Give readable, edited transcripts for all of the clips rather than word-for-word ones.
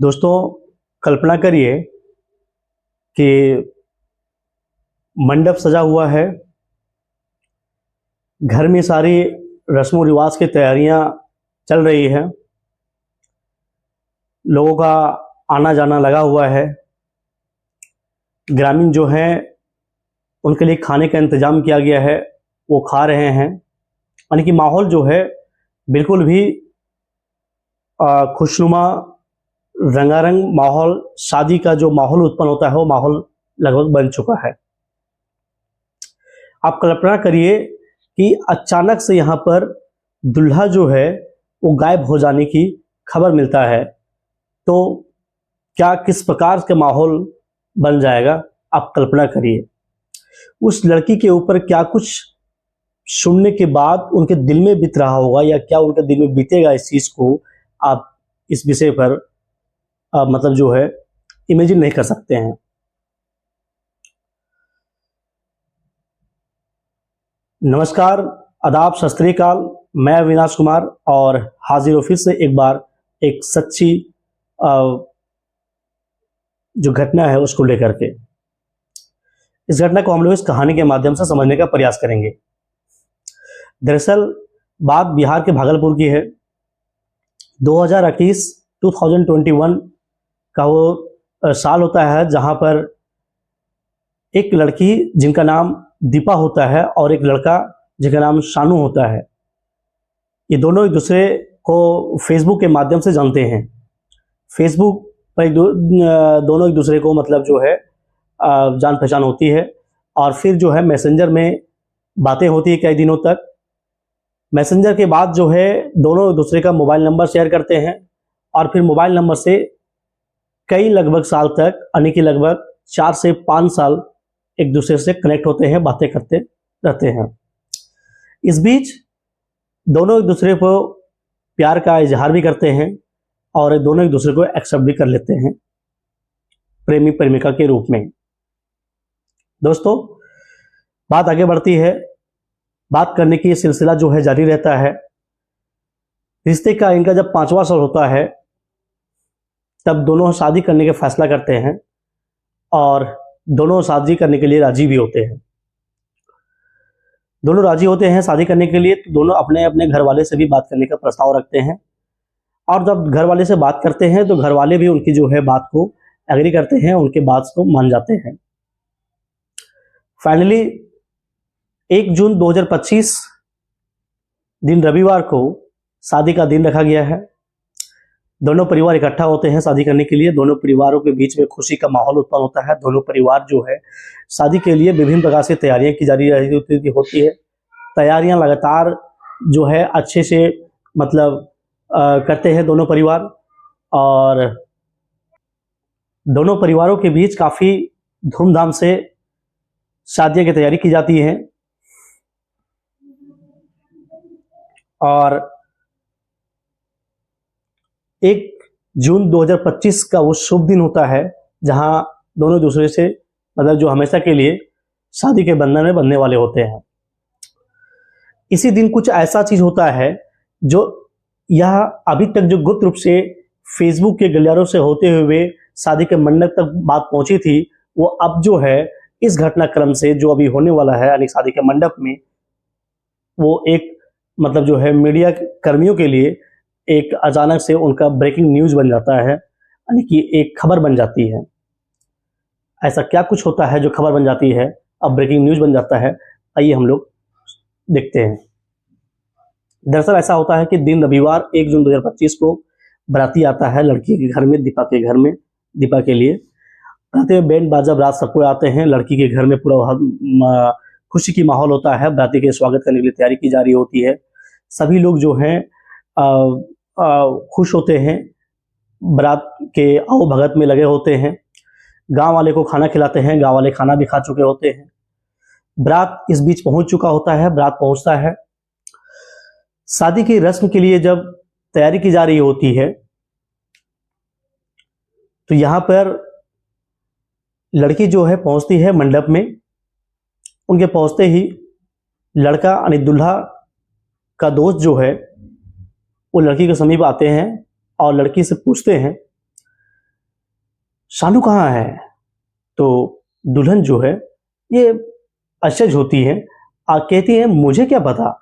दोस्तों, कल्पना करिए कि मंडप सजा हुआ है, घर में सारी रस्म रिवाज की तैयारियां चल रही हैं, लोगों का आना जाना लगा हुआ है। ग्रामीण जो हैं उनके लिए खाने का इंतजाम किया गया है, वो खा रहे हैं। यानी कि माहौल जो है बिल्कुल भी खुशनुमा रंगारंग माहौल, शादी का जो माहौल उत्पन्न होता है वो माहौल लगभग बन चुका है। आप कल्पना करिए कि अचानक से यहाँ पर दूल्हा जो है वो गायब हो जाने की खबर मिलता है, तो क्या किस प्रकार का माहौल बन जाएगा आप कल्पना करिए। उस लड़की के ऊपर क्या कुछ सुनने के बाद उनके दिल में बीत रहा होगा, या क्या उनके दिल में बीतेगा इस चीज को आप इस विषय पर मतलब जो है इमेजिन नहीं कर सकते हैं। नमस्कार, आदाब, सत श्री अकाल। मैं अविनाश कुमार और हाजिर हूं फिर से एक बार एक सच्ची जो घटना है उसको लेकर के। इस घटना को हम लोग इस कहानी के माध्यम से समझने का प्रयास करेंगे। दरअसल बात बिहार के भागलपुर की है। 2021 का वो साल होता है जहां पर एक लड़की जिनका नाम दीपा होता है और एक लड़का जिनका नाम शानू होता है, ये दोनों एक दूसरे को फेसबुक के माध्यम से जानते हैं। फेसबुक पर दोनों एक दूसरे को मतलब जो है जान पहचान होती है, और फिर जो है मैसेंजर में बातें होती है कई दिनों तक। मैसेंजर के बाद जो है दोनों एक दूसरे का मोबाइल नंबर शेयर करते हैं, और फिर मोबाइल नंबर से कई लगभग साल तक, यानी कि लगभग 4 से 5 साल एक दूसरे से कनेक्ट होते हैं, बातें करते रहते हैं। इस बीच दोनों एक दूसरे को प्यार का इजहार भी करते हैं और दोनों एक दूसरे को एक्सेप्ट भी कर लेते हैं प्रेमी प्रेमिका के रूप में। दोस्तों, बात आगे बढ़ती है, बात करने की सिलसिला जो है जारी रहता है। रिश्ते का इनका जब 5वां साल होता है तब दोनों शादी करने का फैसला करते हैं, और दोनों शादी करने के लिए राजी भी होते हैं। दोनों राजी होते हैं शादी करने के लिए, तो दोनों अपने अपने घर वाले से भी बात करने का प्रस्ताव रखते हैं, और जब घर वाले से बात करते हैं तो घर वाले भी उनकी जो है बात को एग्री करते हैं, उनके बात को मान जाते हैं। फाइनली 1 जून 2025 दिन रविवार को शादी का दिन रखा गया है। दोनों परिवार इकट्ठा होते हैं शादी करने के लिए। दोनों परिवारों के बीच में खुशी का माहौल उत्पन्न होता है। दोनों परिवार जो है शादी के लिए विभिन्न प्रकार से तैयारियां की जा रही होती है। तैयारियां लगातार जो है अच्छे से मतलब करते हैं दोनों परिवार, और दोनों परिवारों के बीच काफी धूमधाम से शादी की तैयारी की जाती है। और 1 जून 2025 का वो शुभ दिन होता है जहां दोनों दूसरे से मतलब जो हमेशा के लिए शादी के बंधन में बंधने वाले होते हैं। इसी दिन कुछ ऐसा चीज होता है जो यह अभी तक जो गुप्त रूप से फेसबुक के गलियारों से होते हुए शादी के मंडप तक बात पहुंची थी, वो अब जो है इस घटनाक्रम से जो अभी होने वाला है, यानी शादी के मंडप में, वो एक मतलब जो है मीडिया कर्मियों के लिए एक अचानक से उनका ब्रेकिंग न्यूज बन जाता है, यानी कि एक खबर बन जाती है। ऐसा क्या कुछ होता है जो खबर बन जाती है, अब ब्रेकिंग न्यूज बन जाता है, आइए हम लोग देखते हैं। दरअसल ऐसा होता है कि दिन रविवार 1 जून 2025 को बाराती आता है लड़की के घर में, दीपा के घर में, दीपा के लिए। रात में बैंड बाजा बारात सबको आते हैं। लड़की के घर में पूरा खुशी की माहौल होता है। बाराती के स्वागत करने के लिए तैयारी की जा रही होती है। सभी लोग जो हैं खुश होते हैं, बारात के आओ भगत में लगे होते हैं। गांव वाले को खाना खिलाते हैं, गांव वाले खाना भी खा चुके होते हैं। बारात इस बीच पहुंच चुका होता है, बारात पहुंचता है। शादी की रस्म के लिए जब तैयारी की जा रही होती है तो यहां पर लड़की जो है पहुंचती है मंडप में। उनके पहुंचते ही लड़का यानी दूल्हा का दोस्त जो है वो लड़की के समीप आते हैं और लड़की से पूछते हैं शानू कहाँ है? तो दुल्हन जो है ये अचरज होती है, कहती है मुझे क्या पता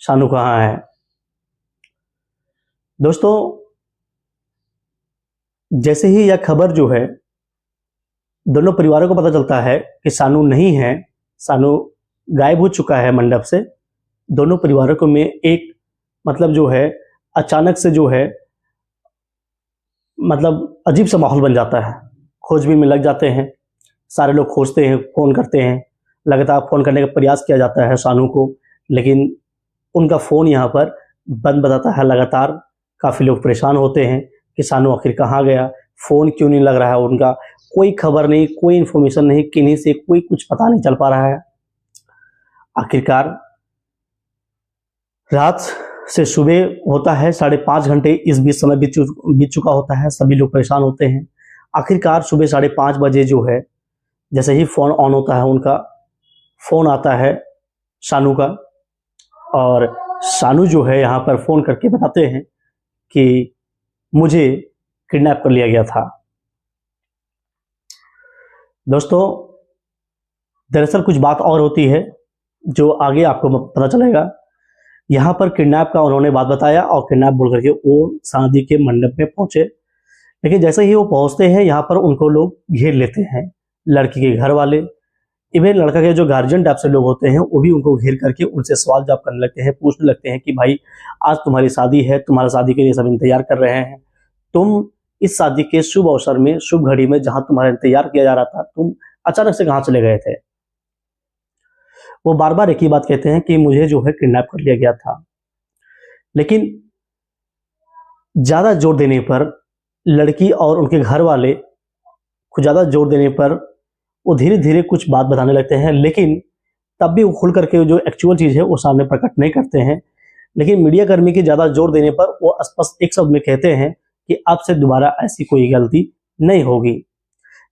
शानू कहाँ है। दोस्तों, जैसे ही यह खबर जो है दोनों परिवारों को पता चलता है कि शानू नहीं है, शानू गायब हो चुका है मंडप से, दोनों परिवारों को में एक मतलब जो है अचानक से जो है मतलब अजीब सा माहौल बन जाता है। खोजबीन में लग जाते हैं, सारे लोग खोजते हैं, फ़ोन करते हैं, लगातार फ़ोन करने का प्रयास किया जाता है शानू को, लेकिन उनका फ़ोन यहाँ पर बंद बताता है लगातार। काफ़ी लोग परेशान होते हैं कि शानू आखिर कहाँ गया, फ़ोन क्यों नहीं लग रहा है उनका, कोई खबर नहीं, कोई इन्फॉर्मेशन नहीं, किन्हीं से कोई कुछ पता नहीं चल पा रहा है। आखिरकार रात से सुबह होता है 5:30 घंटे, इस बीच समय बीत चुका होता है, सभी लोग परेशान होते हैं। आखिरकार सुबह 5:30 बजे जो है, जैसे ही फ़ोन ऑन होता है उनका, फ़ोन आता है शानू का, और शानू जो है यहाँ पर फ़ोन करके बताते हैं कि मुझे किडनैप कर लिया गया था। दोस्तों, दरअसल कुछ बात और होती है जो आगे आपको पता चलेगा। यहाँ पर किडनैप का उन्होंने बात बताया और किडनैप बोल करके वो शादी के मंडप में पहुंचे, लेकिन जैसे ही वो पहुंचते हैं यहाँ पर उनको लोग घेर लेते हैं, लड़की के घर वाले, इवन लड़का के जो गार्जियन टाइप से लोग होते हैं वो भी उनको घेर करके उनसे सवाल जवाब करने लगते हैं, पूछने लगते हैं कि भाई आज तुम्हारी शादी है, तुम्हारा शादी के लिए सब इंतजार कर रहे हैं, तुम इस शादी के शुभ अवसर में, शुभ घड़ी में जहां तुम्हारा इंतजार किया जा रहा था, तुम अचानक से कहाँ चले गए थे। वो बार बार एक ही बात कहते हैं कि मुझे जो है किडनैप कर लिया गया था, लेकिन ज्यादा जोर देने पर लड़की और उनके घर वाले को ज्यादा जोर देने पर वो धीरे धीरे कुछ बात बताने लगते हैं, लेकिन तब भी वो खुल करके जो एक्चुअल चीज है वो सामने प्रकट नहीं करते हैं। लेकिन मीडिया कर्मी के ज्यादा जोर देने पर वो स्पष्ट एक शब्द में कहते हैं कि अब से दोबारा ऐसी कोई गलती नहीं होगी।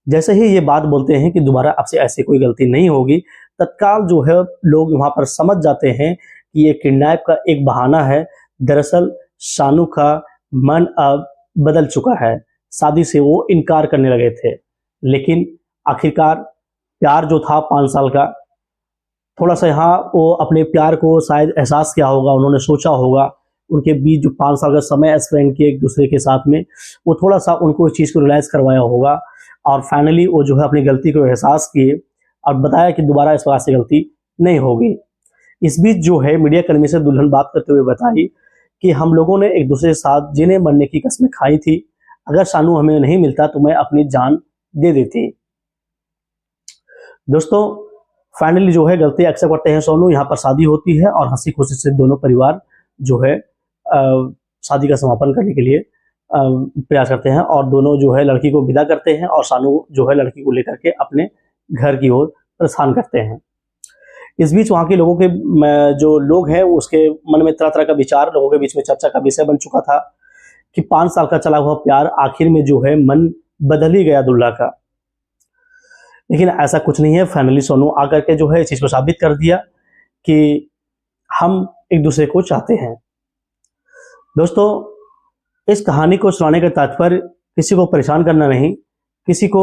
जैसे ही ये बात बोलते हैं कि दोबारा अब से ऐसी कोई गलती नहीं होगी, तत्काल जो है लोग वहां पर समझ जाते हैं कि ये किडनैप का एक बहाना है। दरअसल शानू का मन अब बदल चुका है, शादी से वो इनकार करने लगे थे, लेकिन आखिरकार प्यार जो था 5 साल का, थोड़ा सा यहाँ वो अपने प्यार को शायद एहसास किया होगा, उन्होंने सोचा होगा, उनके बीच जो 5 साल का समय स्पेंड किए एक दूसरे के साथ में, वो थोड़ा सा उनको इस चीज़ को रियलाइज़ करवाया होगा, और फाइनली वो जो है अपनी गलती को एहसास किए और बताया कि दोबारा इस प्रकार से गलती नहीं होगी। इस बीच जो है मीडिया कर्मी से दुल्हन बात करते हुए बताई कि हम लोगों ने एक दूसरे के साथ जीने मरने की कसमें खाई थी, अगर शानू हमें नहीं मिलता तो मैं अपनी जान दे देती। दोस्तों, फाइनली जो है गलती एक्सेप्ट करते हैं सोनू, यहाँ पर शादी होती है और हंसी खुशी से दोनों परिवार जो है शादी का समापन करने के लिए प्रयास करते हैं, और दोनों जो है लड़की को विदा करते हैं और शानू जो है लड़की को लेकर के अपने घर की ओर प्रस्थान करते हैं। इस बीच वहाँ के लोगों के जो लोग हैं उसके मन में तरह तरह का विचार, लोगों के बीच में चर्चा का विषय बन चुका था कि 5 साल का चला हुआ प्यार आखिर में जो है मन बदल ही गया दुल्हा का। लेकिन ऐसा कुछ नहीं है, फाइनली सोनू आकर के जो है इस चीज को साबित कर दिया कि हम एक दूसरे को चाहते हैं। दोस्तों, इस कहानी को सुनाने का तात्पर्य किसी को परेशान करना नहीं, किसी को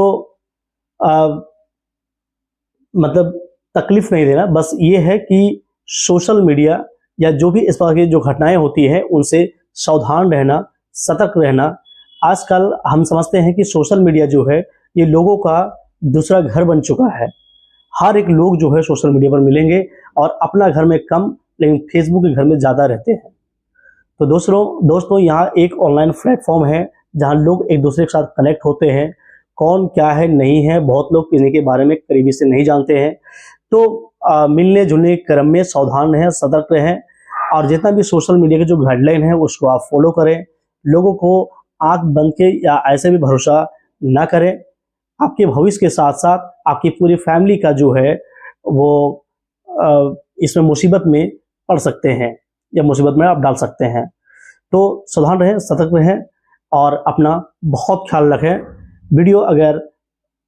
मतलब तकलीफ नहीं देना, बस ये है कि सोशल मीडिया या जो भी इस प्रकार की जो घटनाएं होती हैं उनसे सावधान रहना, सतर्क रहना। आजकल हम समझते हैं कि सोशल मीडिया जो है ये लोगों का दूसरा घर बन चुका है। हर एक लोग जो है सोशल मीडिया पर मिलेंगे और अपना घर में कम लेकिन फेसबुक के घर में ज़्यादा रहते हैं। तो दोस्तों यहाँ एक ऑनलाइन प्लेटफॉर्म है जहाँ लोग एक दूसरे के साथ कनेक्ट होते हैं, कौन क्या है नहीं है बहुत लोग किसी के बारे में करीबी से नहीं जानते हैं। तो मिलने जुलने के क्रम में सावधान रहें, सतर्क रहें, और जितना भी सोशल मीडिया के जो गाइडलाइन है उसको आप फॉलो करें। लोगों को आंख बंद के या ऐसे भी भरोसा ना करें। आपके भविष्य के साथ साथ आपकी पूरी फैमिली का जो है वो इसमें मुसीबत में पड़ सकते हैं या मुसीबत में आप डाल सकते हैं। तो सावधान रहें, सतर्क रहें और अपना बहुत ख्याल रखें। वीडियो अगर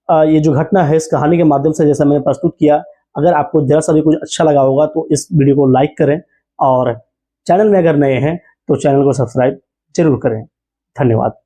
ये जो घटना है इस कहानी के माध्यम से जैसा मैंने प्रस्तुत किया, अगर आपको जरा सा भी कुछ अच्छा लगा होगा तो इस वीडियो को लाइक करें, और चैनल में अगर नए हैं तो चैनल को सब्सक्राइब जरूर करें। धन्यवाद।